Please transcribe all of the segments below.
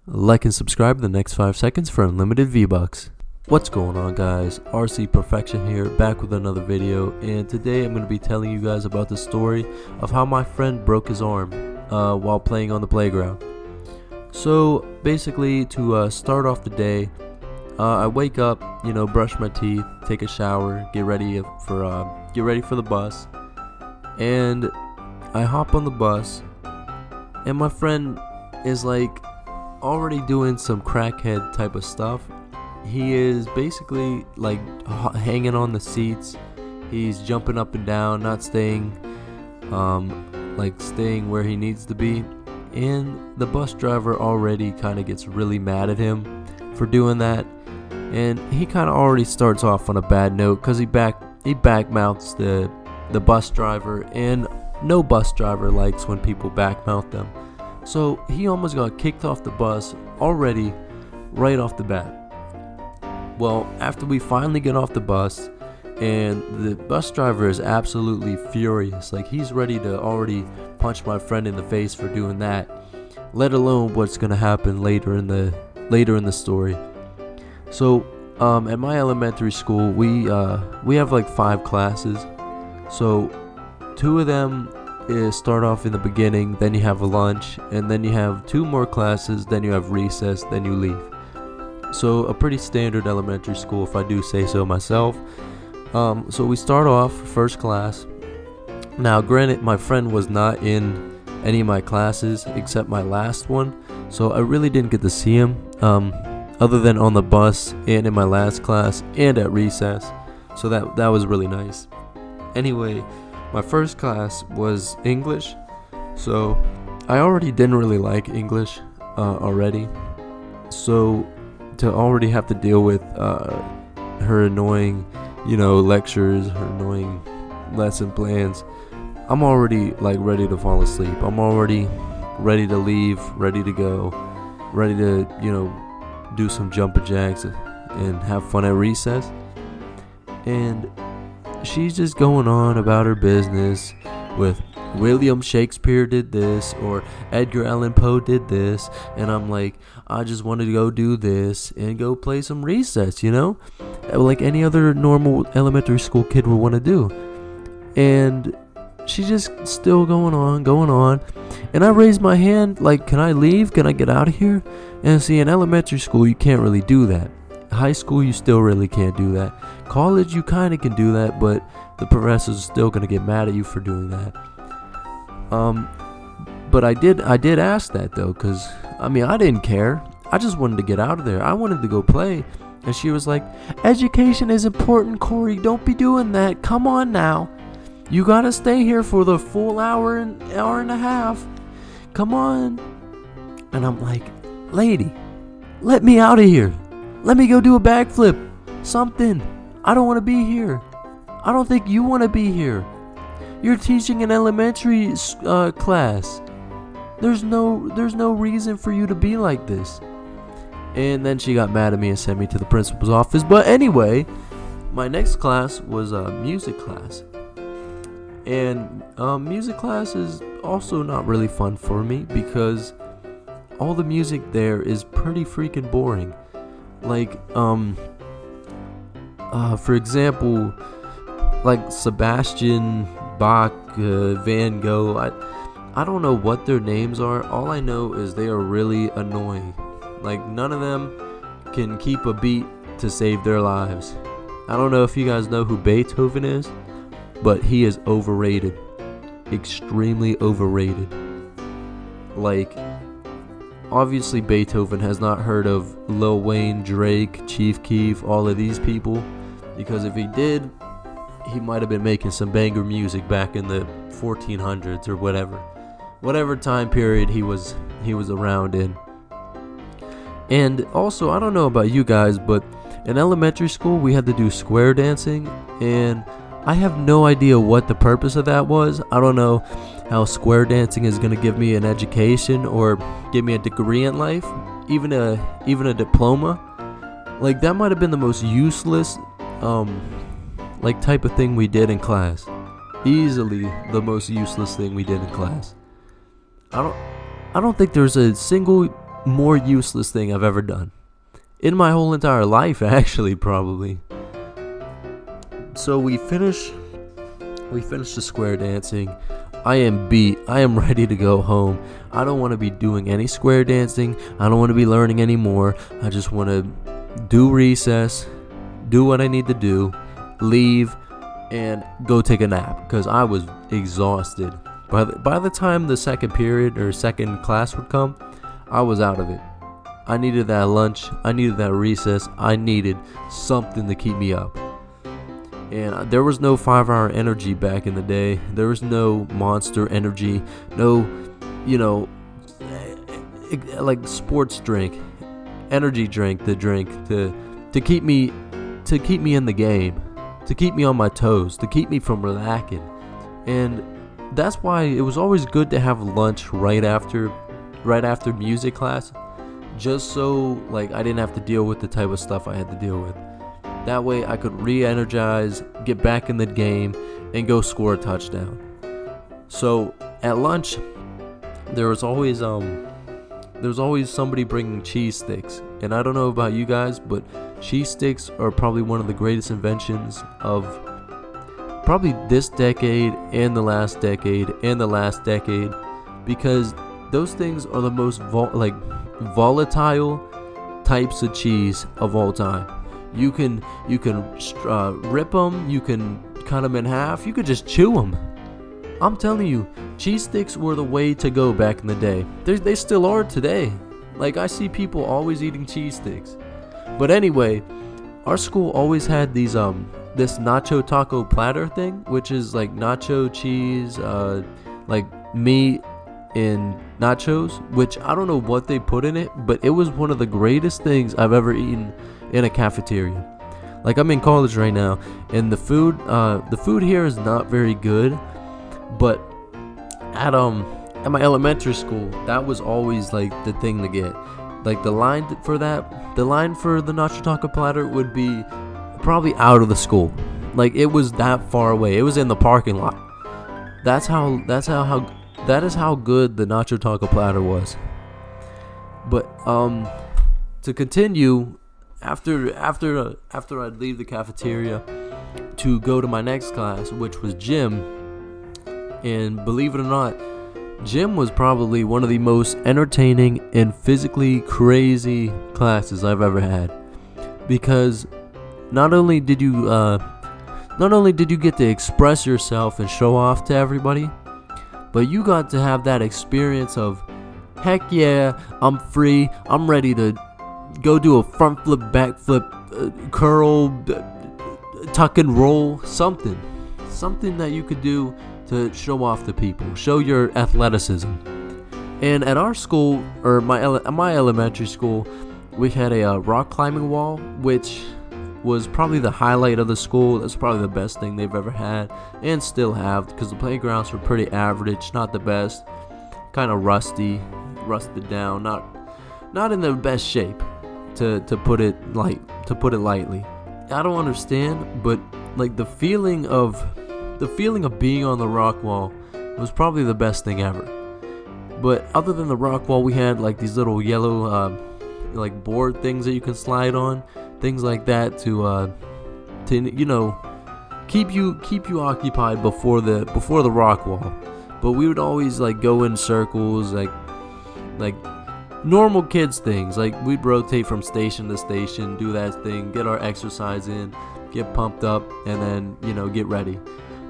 Like and subscribe in the next 5 seconds for unlimited V-Bucks. What's going on, guys? RC Perfection here, back with another video, and today I'm going to be telling you guys about the story of how my friend broke his arm while playing on the playground. So basically, to start off the day, I wake up, brush my teeth, take a shower, get ready for the bus, and I hop on the bus, and my friend is like already doing some crackhead type of stuff. He is basically like hanging on the seats. He's jumping up and down, not staying staying where he needs to be. And the bus driver already kind of gets really mad at him for doing that. And he kind of already starts off on a bad note because he backmouths the bus driver, and no bus driver likes when people backmouth them. So he almost got kicked off the bus already right off the bat. Well, after we finally get off the bus, and the bus driver is absolutely furious, like he's ready to already punch my friend in the face for doing that, let alone what's gonna happen later in the story. So at my elementary school, we have like 5 classes. So 2 of them start off in the beginning, then you have a lunch, and then you have 2 more classes, then you have recess, then you leave. So a pretty standard elementary school, if I do say so myself. So we start off first class. Now granted, my friend was not in any of my classes except my last one, so I really didn't get to see him other than on the bus and in my last class and at recess, so that was really nice. Anyway, my first class was English, so I already didn't really like English already. So to already have to deal with her annoying, lectures, her annoying lesson plans, I'm already like ready to fall asleep. I'm already ready to leave, ready to go, ready to, do some jumping jacks and have fun at recess. And she's just going on about her business with William Shakespeare did this, or Edgar Allan Poe did this, and I'm like, I just wanted to go do this and go play some recess, like any other normal elementary school kid would want to do. And she's just still going on, and I raised my hand like, can I leave? Can I get out of here? And see, in elementary school you can't really do that. High school you still really can't do that. College you kind of can do that, but the professor's still gonna get mad at you for doing that. But I did ask that though, because I didn't care. I just wanted to get out of there. I wanted to go play. And she was like, education is important, Corey, don't be doing that. Come on now, you gotta stay here for the full hour and a half. Come on. And I'm like, lady, let me out of here. Let me go do a backflip. Something. I don't want to be here. I don't think you want to be here. You're teaching an elementary class. There's no reason for you to be like this. And then she got mad at me and sent me to the principal's office. But anyway, my next class was music class. And music class is also not really fun for me because all the music there is pretty freaking boring. Like, for example, like Sebastian Bach, Van Gogh, I don't know what their names are. All I know is they are really annoying. Like, none of them can keep a beat to save their lives. I don't know if you guys know who Beethoven is, but he is overrated. Extremely overrated. Like, obviously Beethoven has not heard of Lil Wayne, Drake, Chief Keef, all of these people, because if he did, he might have been making some banger music back in the 1400s or whatever time period he was around in. And also, I don't know about you guys, but in elementary school we had to do square dancing, and I have no idea what the purpose of that was. I don't know how square dancing is going to give me an education or give me a degree in life, even a diploma. Like, that might have been the most useless type of thing we did in class. Easily the most useless thing we did in class. I don't think there's a single more useless thing I've ever done in my whole entire life, actually, probably. So we finish the square dancing. I am beat. I am ready to go home. I don't want to be doing any square dancing. I don't want to be learning anymore. I just want to do recess, do what I need to do, leave, and go take a nap, because I was exhausted. By the time the second period or second class would come, I was out of it. I needed that lunch. I needed that recess. I needed something to keep me up. And there was no 5-hour energy back in the day. There was no Monster Energy, no, like sports drink, energy drink to keep me in the game, to keep me on my toes, to keep me from relaxing. And that's why it was always good to have lunch right after music class, just so like I didn't have to deal with the type of stuff I had to deal with. That way I could re-energize, get back in the game, and go score a touchdown. So at lunch, there was always somebody bringing cheese sticks. And I don't know about you guys, but cheese sticks are probably one of the greatest inventions of probably this decade and the last decade, because those things are the most volatile types of cheese of all time. You can rip them, you can cut them in half, you could just chew them. I'm telling you, cheese sticks were the way to go back in the day. They still are today. Like, I see people always eating cheese sticks. But anyway, our school always had these this nacho taco platter thing, which is like nacho cheese, like meat and nachos, which I don't know what they put in it, but it was one of the greatest things I've ever eaten in a cafeteria. Like, I'm in college right now, and the food here is not very good, but at my elementary school, that was always like the thing to get. Like, the line for the nacho taco platter would be probably out of the school. Like, it was that far away. It was in the parking lot. That is how good the nacho taco platter was. But to continue, after I'd leave the cafeteria to go to my next class, which was gym, and believe it or not, gym was probably one of the most entertaining and physically crazy classes I've ever had, because not only did you get to express yourself and show off to everybody, but you got to have that experience of, heck yeah, I'm free, I'm ready to go do a front flip, back flip, curl, tuck and roll, something that you could do to show off to people, show your athleticism. And at our school, or my elementary school, we had a rock climbing wall, which was probably the highlight of the school. That's probably the best thing they've ever had, and still have, because the playgrounds were pretty average, not the best, kind of rusted down, not in the best shape, to put it lightly. I don't understand, but like the feeling of being on the rock wall was probably the best thing ever. But other than the rock wall, we had like these little yellow like board things that you can slide on, things like that to keep you occupied before the rock wall. But we would always like go in circles, like normal kids things. Like, we'd rotate from station to station, do that thing, get our exercise in, get pumped up, and then get ready.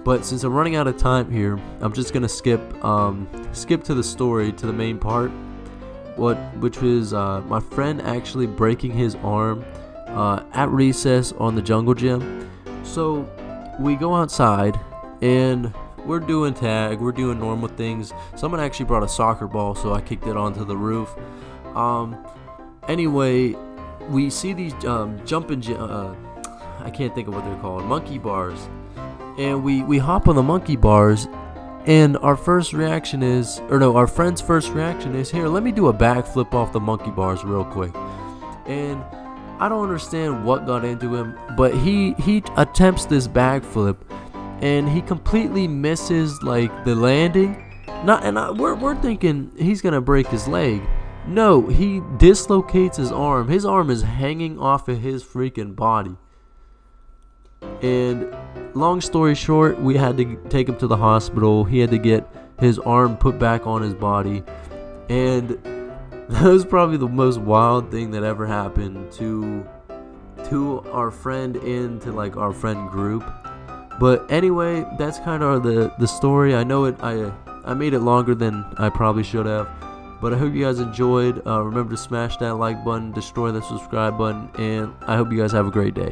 But since I'm running out of time here, I'm just gonna skip to the story, to the main part, which was my friend actually breaking his arm at recess on the jungle gym. So we go outside and we're doing tag, we're doing normal things. Someone actually brought a soccer ball, so I kicked it onto the roof. Anyway, we see these jumping, I can't think of what they're called, monkey bars. And we hop on the monkey bars, and our friend's first reaction is, here, let me do a backflip off the monkey bars real quick. And I don't understand what got into him, but he attempts this backflip, and he completely misses like the landing. We're thinking he's gonna break his leg, No, he dislocates his arm. His arm is hanging off of his freaking body. And long story short, we had to take him to the hospital. He had to get his arm put back on his body. And that was probably the most wild thing that ever happened to our friend and to like our friend group. But anyway, that's kind of the story. I know I made it longer than I probably should have. But I hope you guys enjoyed. Remember to smash that like button, destroy the subscribe button, and I hope you guys have a great day.